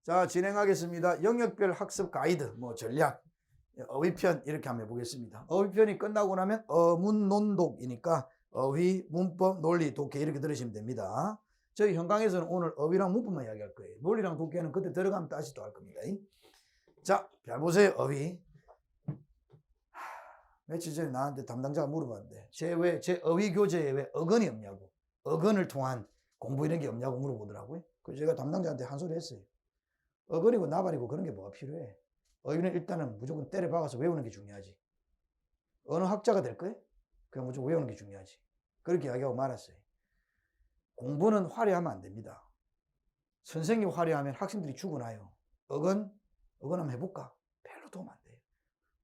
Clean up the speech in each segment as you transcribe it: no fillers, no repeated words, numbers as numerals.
자, 진행하겠습니다. 영역별 학습 가이드, 전략, 어휘편 이렇게 한번 해보겠습니다. 어휘편이 끝나고 나면 어문논독이니까 어휘, 문법, 논리, 독해 이렇게 들으시면 됩니다. 저희 현강에서는 오늘 어휘랑 문법만 이야기할 거예요. 논리랑 독해는 그때 들어가면 다시 또 할 겁니다. 자, 잘 보세요. 어휘. 며칠 전에 나한테 담당자가 물어봤는데 제 어휘 교재에 왜 어근이 없냐고, 어근을 통한 공부 이런 게 없냐고 물어보더라고요. 그래서 제가 담당자한테 한 소리 했어요. 어근이고 나발이고 그런 게 뭐가 필요해. 어휘는 일단은 무조건 때려 박아서 외우는 게 중요하지. 어느 학자가 될 거예요? 그냥 무조건 외우는 게 중요하지. 그렇게 이야기하고 말았어요. 공부는 화려하면 안 됩니다. 선생님이 화려하면 학생들이 죽어나요. 어근 한번 해볼까? 별로 도움 안 돼요.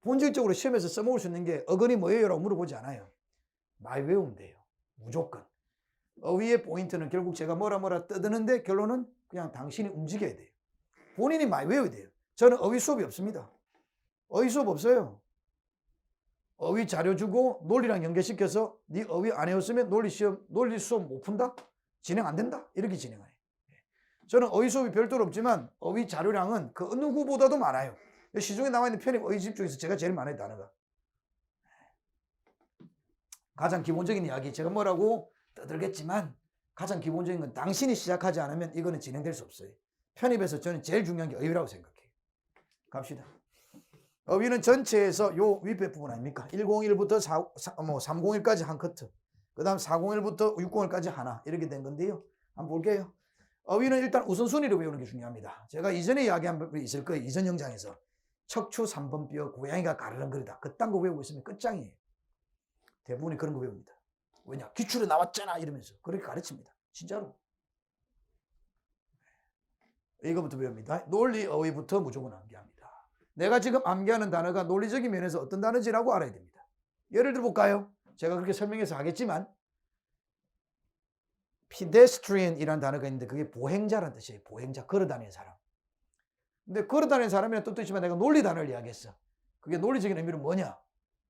본질적으로 시험에서 써먹을 수 있는 게 어근이 뭐예요? 라고 물어보지 않아요. 많이 외우면 돼요. 무조건. 어휘의 포인트는 결국 제가 뭐라 떠드는데 결론은 그냥 당신이 움직여야 돼요. 본인이 많이 외워야 돼요. 저는 어휘 수업이 없습니다. 어휘 수업 없어요. 어휘 자료 주고 논리랑 연계시켜서 네 어휘 안 해왔으면 논리 수업 못 푼다? 진행 안 된다? 이렇게 진행해요. 저는 어휘 수업이 별도로 없지만 어휘 자료량은 그 누구보다도 많아요. 시중에 나와 있는 편입 어휘집 중에서 제가 제일 많아요, 단어가. 가장 기본적인 이야기, 제가 뭐라고 떠들겠지만 가장 기본적인 건 당신이 시작하지 않으면 이거는 진행될 수 없어요. 편입에서 저는 제일 중요한 게 어휘라고 생각해요. 갑시다. 어휘는 전체에서 요 윗배 부분 아닙니까? 101부터 301까지 한 커트, 그 다음 401부터 601까지 하나, 이렇게 된 건데요. 한번 볼게요. 어휘는 일단 우선순위로 외우는 게 중요합니다. 제가 이전에 이야기한 부분이 있을 거예요. 이전 영상에서 척추 3번뼈, 고양이가 가르렁거리다, 그딴 거 외우고 있으면 끝장이에요. 대부분이 그런 거 외웁니다. 왜냐? 기출에 나왔잖아 이러면서 그렇게 가르칩니다. 진짜로. 이거부터 배웁니다. 논리 어휘부터 무조건 암기합니다. 내가 지금 암기하는 단어가 논리적인 면에서 어떤 단어지라고 알아야 됩니다. 예를 들어 볼까요? 제가 그렇게 설명해서 하겠지만 pedestrian이라는 단어가 있는데 그게 보행자라는 뜻이에요. 보행자, 걸어다니는 사람. 근데 걸어다니는 사람이라는 뜻도 있지만 내가 논리 단어를 이야기했어. 그게 논리적인 의미는 뭐냐?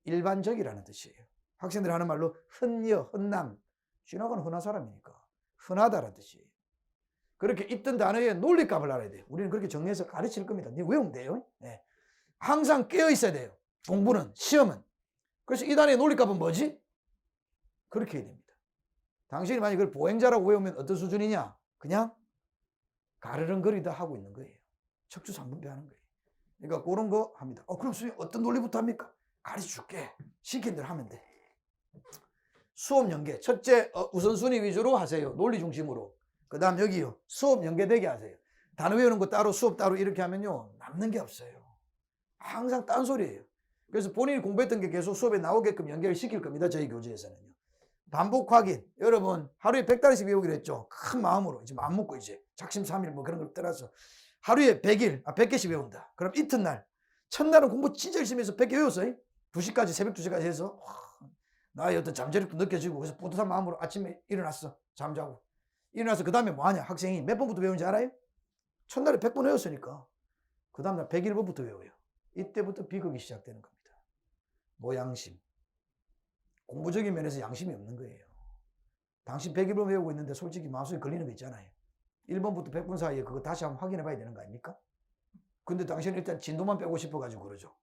일반적이라는 뜻이에요. 학생들이 하는 말로 흔여, 흔남, 지나가는 흔한 사람이니까 흔하다라는 뜻이에요. 그렇게 있던 단어의 논리값을 알아야 돼요. 우리는 그렇게 정리해서 가르칠 겁니다. 네, 외우면 돼요. 네. 항상 깨어 있어야 돼요. 공부는, 시험은. 그래서 이 단어의 논리값은 뭐지? 그렇게 해야 됩니다. 당신이 만약 그걸 보행자라고 외우면 어떤 수준이냐? 그냥 가르렁거리다 하고 있는 거예요. 척추 3분배 하는 거예요. 그러니까 그런 거 합니다. 그럼 선생님 어떤 논리부터 합니까? 가르쳐 줄게. 시킨 대로 하면 돼. 수업 연계. 첫째, 우선순위 위주로 하세요. 논리 중심으로. 그 다음 여기요. 수업 연계되게 하세요. 단어 외우는 거 따로 수업 따로 이렇게 하면요. 남는 게 없어요. 항상 딴소리예요. 그래서 본인이 공부했던 게 계속 수업에 나오게끔 연결을 시킬 겁니다. 저희 교재에서는요. 반복 확인. 여러분 하루에 100달러씩 외우기로 했죠. 큰 마음으로. 이제 마음 먹고 이제 작심삼일 그런 걸 떠나서 하루에 100개씩 외운다. 그럼 이튿날 첫날은 공부 진짜 열심히 해서 100개 외웠어요. 2시까지, 새벽 2시까지 해서 나의 어떤 잠재력도 느껴지고 그래서 뿌듯한 마음으로 아침에 일어났어. 잠자고. 일어나서 그 다음에 뭐하냐? 학생이 몇 번부터 외우는지 알아요? 첫날에 100번 외웠으니까 그 다음날 101번부터 외워요. 이때부터 비극이 시작되는 겁니다. 노양심. 공부적인 면에서 양심이 없는 거예요. 당신 101번 외우고 있는데 솔직히 마음속에 걸리는 거 있잖아요. 1번부터 100번 사이에 그거 다시 한번 확인해 봐야 되는 거 아닙니까? 근데 당신은 일단 진도만 빼고 싶어가지고 그러죠.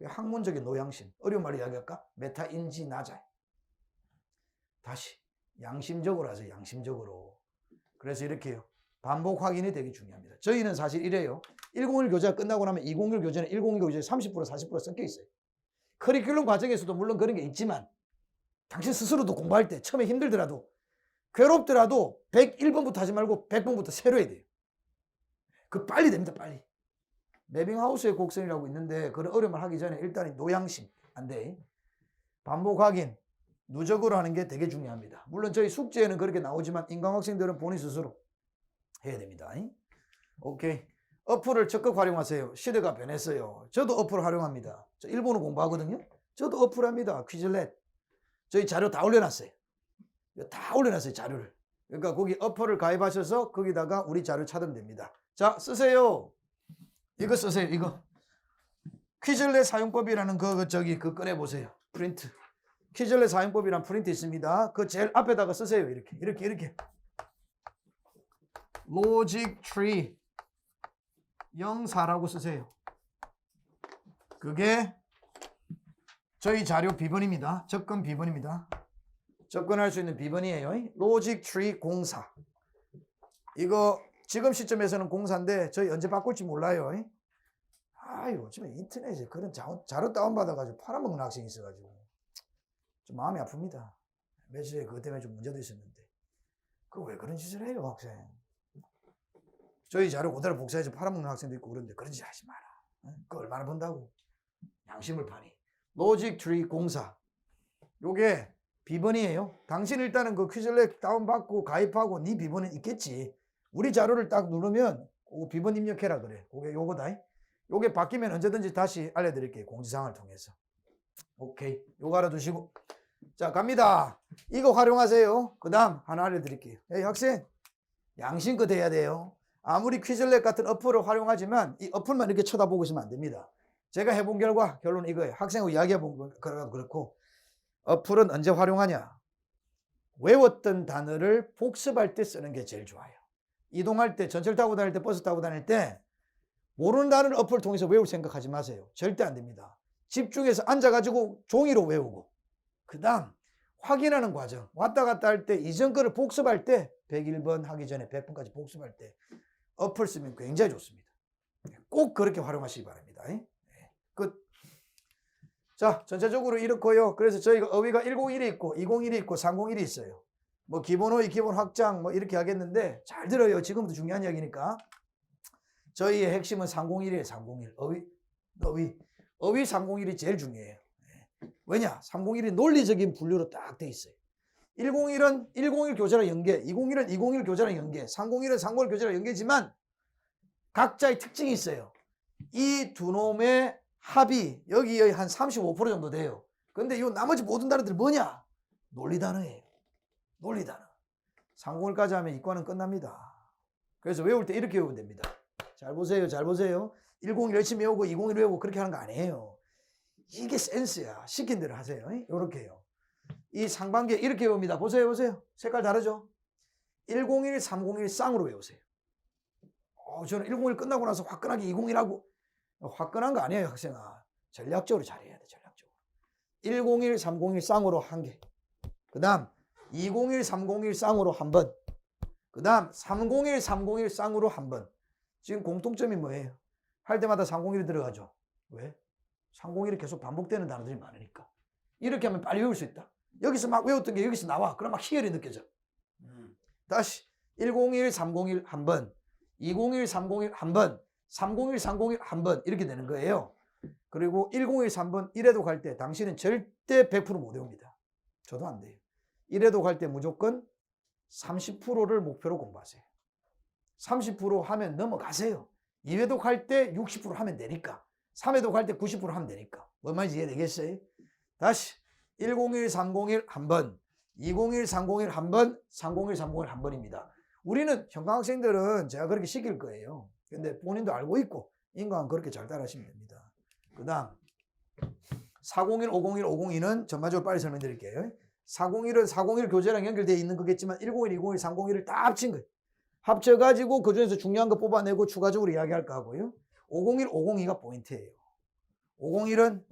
학문적인 노양심. 어려운 말로 이야기할까? 메타인지 나자이. 다시 양심적으로 하세요. 양심적으로. 그래서 이렇게요. 반복 확인이 되게 중요합니다. 저희는 사실 이래요. 101 교재가 끝나고 나면 201 교재는 101 교재에 30% 40% 섞여 있어요. 커리큘럼 과정에서도 물론 그런 게 있지만 당신 스스로도 공부할 때 처음에 힘들더라도 괴롭더라도 101번부터 하지 말고 100번부터 새로 해야 돼요. 그 빨리 됩니다. 빨리. 매빙하우스의 곡선이라고 있는데 그런 어려움을 하기 전에 일단 노양심 안 돼. 반복 확인 누적으로 하는 게 되게 중요합니다. 물론 저희 숙제에는 그렇게 나오지만 인강학생들은 본인 스스로 해야 됩니다. 오케이. 어플을 적극 활용하세요. 시대가 변했어요. 저도 어플 활용합니다. 저 일본어 공부하거든요. 저도 어플 합니다. 퀴즐렛. 저희 자료 다 올려놨어요. 다 올려놨어요. 자료를. 그러니까 거기 어플을 가입하셔서 거기다가 우리 자료 찾으면 됩니다. 자, 쓰세요. 이거 쓰세요. 이거. 퀴즐렛 사용법이라는 그거 꺼내보세요. 프린트. 퀴즐렛 사용법이란 프린트 있습니다. 그 제일 앞에다가 쓰세요. 이렇게. 로직 트리. 04라고 쓰세요. 그게 저희 자료 비번입니다. 접근 비번입니다. 접근할 수 있는 비번이에요. 로직 트리 04. 이거 지금 시점에서는 04인데 저희 언제 바꿀지 몰라요. 요즘에 인터넷에 그런 자료 다운받아가지고 팔아먹는 학생이 있어가지고 좀 마음이 아픕니다. 며칠 전에 그것 때문에 좀 문제도 있었는데 그 왜 그런 짓을 해요, 학생? 저희 자료 그대로 복사해서 팔아먹는 학생도 있고 그런데 그런 짓 하지 마라. 그거 얼마나 번다고. 양심을 파니. 로직 트리 04. 요게 비번이에요. 당신 일단은 그 퀴즐렛 다운받고 가입하고 네 비번은 있겠지. 우리 자료를 딱 누르면 그 비번 입력해라 그래. 그게 요거다. 요게 바뀌면 언제든지 다시 알려드릴게요. 공지사항을 통해서. 오케이. 요거 알아두시고. 자, 갑니다. 이거 활용하세요. 그 다음 하나 알려드릴게요. 에이, 학생. 양심껏 해야 돼요. 아무리 퀴즐렛 같은 어플을 활용하지만 이 어플만 이렇게 쳐다보고 있으면 안 됩니다. 제가 해본 결과 결론은 이거예요. 학생하고 이야기해본 거라도 그렇고 어플은 언제 활용하냐? 외웠던 단어를 복습할 때 쓰는 게 제일 좋아요. 이동할 때, 전철 타고 다닐 때, 버스 타고 다닐 때 모르는 단어를 어플을 통해서 외울 생각하지 마세요. 절대 안 됩니다. 집중해서 앉아가지고 종이로 외우고 그 다음 확인하는 과정. 왔다 갔다 할 때 이전 거를 복습할 때 101번 하기 전에 100번까지 복습할 때 어플 쓰면 굉장히 좋습니다. 꼭 그렇게 활용하시기 바랍니다. 끝. 자, 전체적으로 이렇고요. 그래서 저희가 어휘가 101이 있고 201이 있고 301이 있어요. 뭐 기본 어휘, 기본 확장 뭐 이렇게 하겠는데 잘 들어요. 지금부터 중요한 이야기니까. 저희의 핵심은 301이에요. 301. 어휘 301이 제일 중요해요. 왜냐? 301이 논리적인 분류로 딱 돼 있어요. 101은 101 교재랑 연계, 201은 201 교재랑 연계, 301은 301 교재랑 연계지만 각자의 특징이 있어요. 이 두 놈의 합이 여기에 한 35% 정도 돼요. 근데 이 나머지 모든 단어들이 뭐냐? 논리 단어예요. 논리 단어. 301까지 하면 이과는 끝납니다. 그래서 외울 때 이렇게 외우면 됩니다. 잘 보세요. 잘 보세요. 101 열심히 외우고 201 외우고 그렇게 하는 거 아니에요. 이게 센스야. 시킨 대로 하세요. 이렇게요. 이 상반기에 이렇게 외웁니다. 보세요. 보세요. 색깔 다르죠? 101, 301 쌍으로 외우세요. 저는 101 끝나고 나서 화끈하게 201하고 화끈한 거 아니에요, 학생아. 전략적으로 잘해야 돼, 전략적으로. 101, 301 쌍으로 한 개. 그 다음 201, 301 쌍으로 한 번. 그 다음 301, 301 쌍으로 한 번. 지금 공통점이 뭐예요? 할 때마다 301이 들어가죠. 왜? 301이 계속 반복되는 단어들이 많으니까. 이렇게 하면 빨리 외울 수 있다. 여기서 막 외웠던 게 여기서 나와. 그럼 막 희열이 느껴져. 다시 101, 301 한 번. 201, 301 한 번. 301, 301 한 번. 이렇게 되는 거예요. 그리고 101, 3번 1회도 갈 때 당신은 절대 100% 못 외웁니다. 저도 안 돼요. 1회도 갈 때 무조건 30%를 목표로 공부하세요. 30% 하면 넘어가세요. 2회도 갈 때 60% 하면 되니까. 3회도 갈 때 90% 하면 되니까. 뭔 말인지 이해되겠어요? 다시 101, 301 한 번, 201, 301 한 번, 301, 301 한 번입니다. 우리는 현강학생들은 제가 그렇게 시킬 거예요. 근데 본인도 알고 있고 인강은 그렇게 잘 따라하시면 됩니다. 그 다음 401, 501, 502는 전반적으로 빨리 설명드릴게요. 401은 401 교재랑 연결되어 있는 거겠지만 101, 201, 301을 다 합친 거예요. 합쳐가지고 그 중에서 중요한 거 뽑아내고 추가적으로 이야기할 거 하고요. 501, 502가 포인트예요. 501은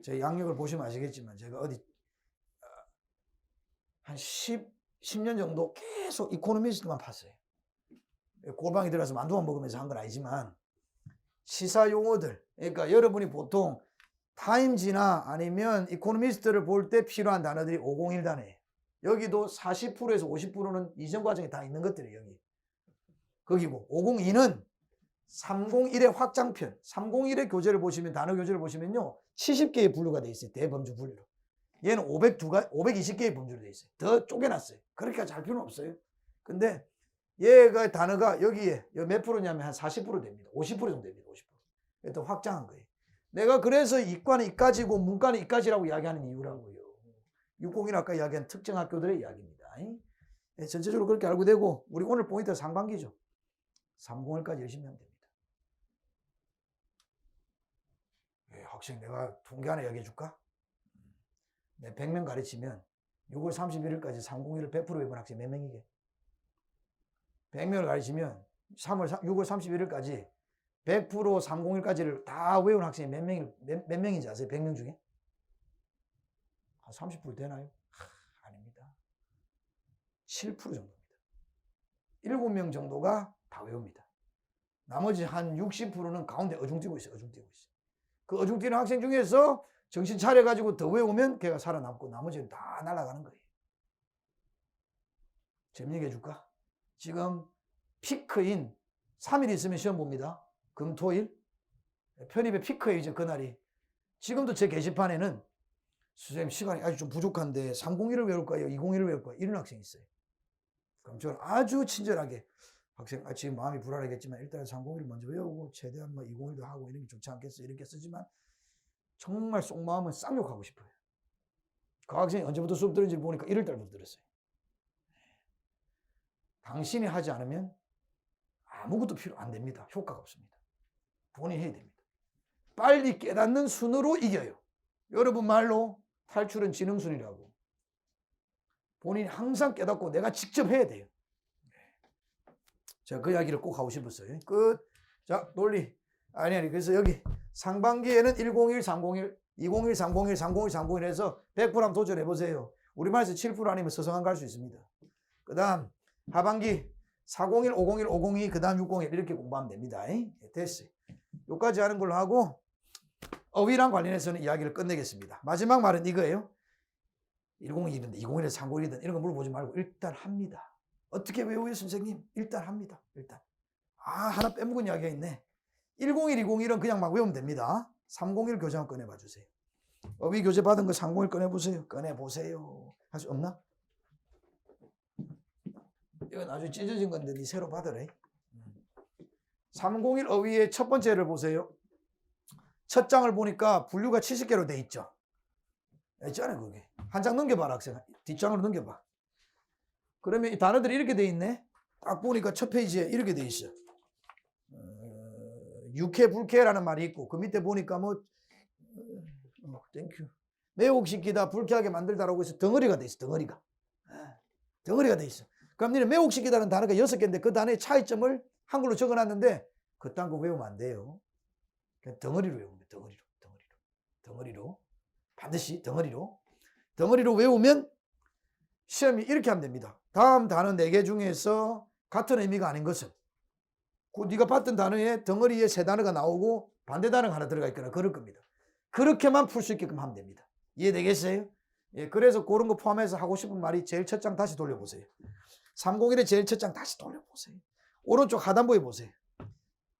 제 양력을 보시면 아시겠지만 제가 어디 한 10년 정도 계속 이코노미스트만 팠어요. 골방에 들어가서 만두만 먹으면서 한 건 아니지만 시사 용어들, 그러니까 여러분이 보통 타임지나 아니면 이코노미스트를 볼 때 필요한 단어들이 501 단어예요. 여기도 40%에서 50%는 이전 과정에 다 있는 것들이에요. 여기. 거기고 502는 301의 확장편, 301의 교재를 보시면 단어 교재를 보시면요 70개의 분류가 되어 있어요. 대범주 분류로. 얘는 520개의 범주로 되어 있어요. 더 쪼개놨어요. 그렇게 잘 필요는 없어요. 근데 얘가 단어가 여기에 몇 프로냐면 한 40% 됩니다. 50% 정도 됩니다. 50%. 또 확장한 거예요. 내가 그래서 이과는 이까지고 문과는 이까지라고 이야기하는 이유라고요. 601 아까 이야기한 특정 학교들의 이야기입니다. 네, 전체적으로 그렇게 알고 되고 우리 오늘 포인트는 상반기죠. 301까지 열심히 하면 됩니다. 네, 학생 내가 통계 하나 이야기해 줄까? 내 100명 가르치면 6월 31일까지 301을 100% 외운 학생 몇 명이게? 100명을 가르치면 6월 31일까지 100% 301까지를 다 외운 학생이 몇 명인지 아세요? 100명 중에? 한 30% 되나요? 아닙니다. 7% 정도입니다. 7명 정도가 다 외웁니다. 나머지 한 60%는 가운데 어중뛰고 있어요. 어중뛰고 있어요. 그 어중뛰는 학생 중에서 정신 차려가지고 더 외우면 걔가 살아남고 나머지는 다 날아가는 거예요. 재밌게 해줄까? 지금 피크인 3일 있으면 시험 봅니다. 금, 토, 일. 편입의 피크예요, 이제 그날이. 지금도 제 게시판에는 선생님 시간이 아주 좀 부족한데 301을 외울 거예요? 201을 외울 거예요? 이런 학생이 있어요. 그럼 저는 아주 친절하게 학생, 지금 마음이 불안하겠지만 일단 301을 먼저 외우고 최대한 뭐 201도 하고 이런 게 좋지 않겠어? 이렇게 쓰지만 정말 속마음은 쌍욕하고 싶어요. 그 학생이 언제부터 수업 들은지 보니까 1월 달부터 들었어요. 당신이 하지 않으면 아무것도 필요 안 됩니다. 효과가 없습니다. 본인이 해야 됩니다. 빨리 깨닫는 순으로 이겨요. 여러분 말로 탈출은 지능순이라고. 본인이 항상 깨닫고 내가 직접 해야 돼요. 제가 그 이야기를 꼭 하고 싶었어요. 끝. 자, 논리. 아니. 그래서 여기 상반기에는 101, 301, 201, 301, 301, 301 해서 100% 한번 도전해보세요. 우리말에서 7% 아니면 서성한 갈 수 있습니다. 그 다음 하반기 401, 501, 502, 그 다음 601 이렇게 공부하면 됩니다. 됐어요. 여기까지 하는 걸로 하고 어휘랑 관련해서는 이야기를 끝내겠습니다. 마지막 말은 이거예요. 101이든 201이든 301이든 이런 거 물어보지 말고 일단 합니다. 어떻게 외워요 선생님? 일단 합니다. 일단. 하나 빼먹은 이야기가 있네. 101, 201은 그냥 막 외우면 됩니다. 301 교재 한번 꺼내봐 주세요. 어휘 교재 받은 거 301 꺼내보세요. 꺼내보세요. 할 수 없나? 이건 아주 찢어진 건데 니 새로 받으래. 301 어휘의 첫 번째를 보세요. 첫 장을 보니까 분류가 70개로 돼 있죠. 있잖아요 그게. 한 장 넘겨봐라 학생. 뒷장으로 넘겨봐. 그러면 이 단어들이 이렇게 돼 있네. 딱 보니까 첫 페이지에 이렇게 돼 있어. 육회 불쾌라는 말이 있고 그 밑에 보니까 뭐 땡큐 매혹시키다 불쾌하게 만들다라고 해서 덩어리가 돼 있어. 덩어리가 돼 있어. 그럼 너는 매혹시키다는 단어가 6개인데 그 단어의 차이점을 한글로 적어놨는데 그딴 거 외우면 안 돼요. 그냥 덩어리로 외우면 돼. 덩어리로 반드시 덩어리로 외우면 시험이 이렇게 하면 됩니다. 다음 단어 4개 중에서 같은 의미가 아닌 것은 그 네가 봤던 단어에 덩어리에 3단어가 나오고 반대 단어가 하나 들어가 있거나 그럴 겁니다. 그렇게만 풀 수 있게끔 하면 됩니다. 이해되겠어요? 예, 그래서 그런 거 포함해서 하고 싶은 말이 제일 첫 장 다시 돌려보세요. 301의 제일 첫 장 다시 돌려보세요. 오른쪽 하단부에 보세요.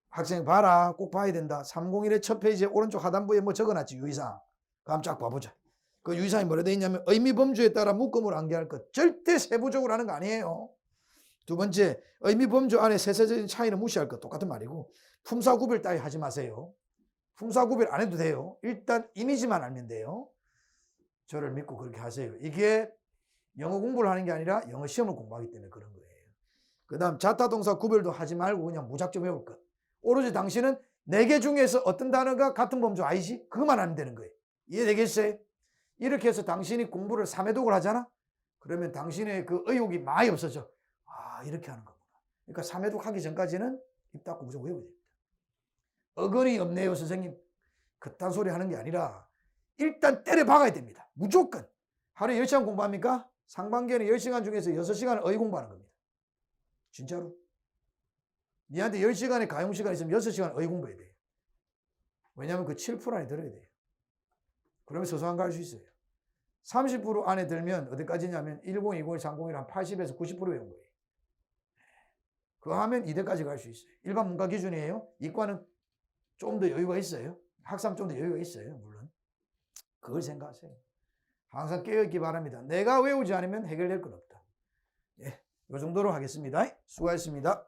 학생 봐라. 꼭 봐야 된다. 301의 첫 페이지에 오른쪽 하단부에 뭐 적어놨지. 유의사항. 깜짝 봐보자. 그 유의사항이 뭐라 되어 있냐면 의미범주에 따라 묶음을 암기할 것. 절대 세부적으로 하는 거 아니에요. 두 번째, 의미범주 안에 세세적인 차이는 무시할 것. 똑같은 말이고 품사구별 따위 하지 마세요. 품사구별 안 해도 돼요. 일단 이미지만 알면 돼요. 저를 믿고 그렇게 하세요. 이게 영어 공부를 하는 게 아니라 영어 시험을 공부하기 때문에 그런 거예요. 그 다음 자타동사 구별도 하지 말고 그냥 무작정 외울 것. 오로지 당신은 4개 중에서 어떤 단어가 같은 범주 아니지? 그것만 하면 되는 거예요. 이해되겠어요? 이렇게 해서 당신이 공부를 3회독을 하잖아? 그러면 당신의 그 의욕이 많이 없어져. 이렇게 하는 거구나. 그러니까 3회독 하기 전까지는 입 닫고 무조건 외워야 됩니다. 어건이 없네요 선생님. 그딴 소리 하는 게 아니라 일단 때려 박아야 됩니다. 무조건. 하루에 10시간 공부합니까? 상반기에는 10시간 중에서 6시간을 어휘 공부하는 겁니다. 진짜로. 니한테 10시간의 가용시간 있으면 6시간 어휘 공부해야 돼요. 왜냐하면 그 7% 안에 들어야 돼요. 그러면 서서한 갈 수 있어요. 30% 안에 들면 어디까지냐면 10, 20, 30을 한 80에서 90% 외운 거예요. 그거 하면 2대까지 갈 수 있어요. 일반 문과 기준이에요. 이과는 좀 더 여유가 있어요. 학사는 좀 더 여유가 있어요. 물론. 그걸 생각하세요. 항상 깨어있기 바랍니다. 내가 외우지 않으면 해결될 건 없다. 예, 이 정도로 하겠습니다. 수고하셨습니다.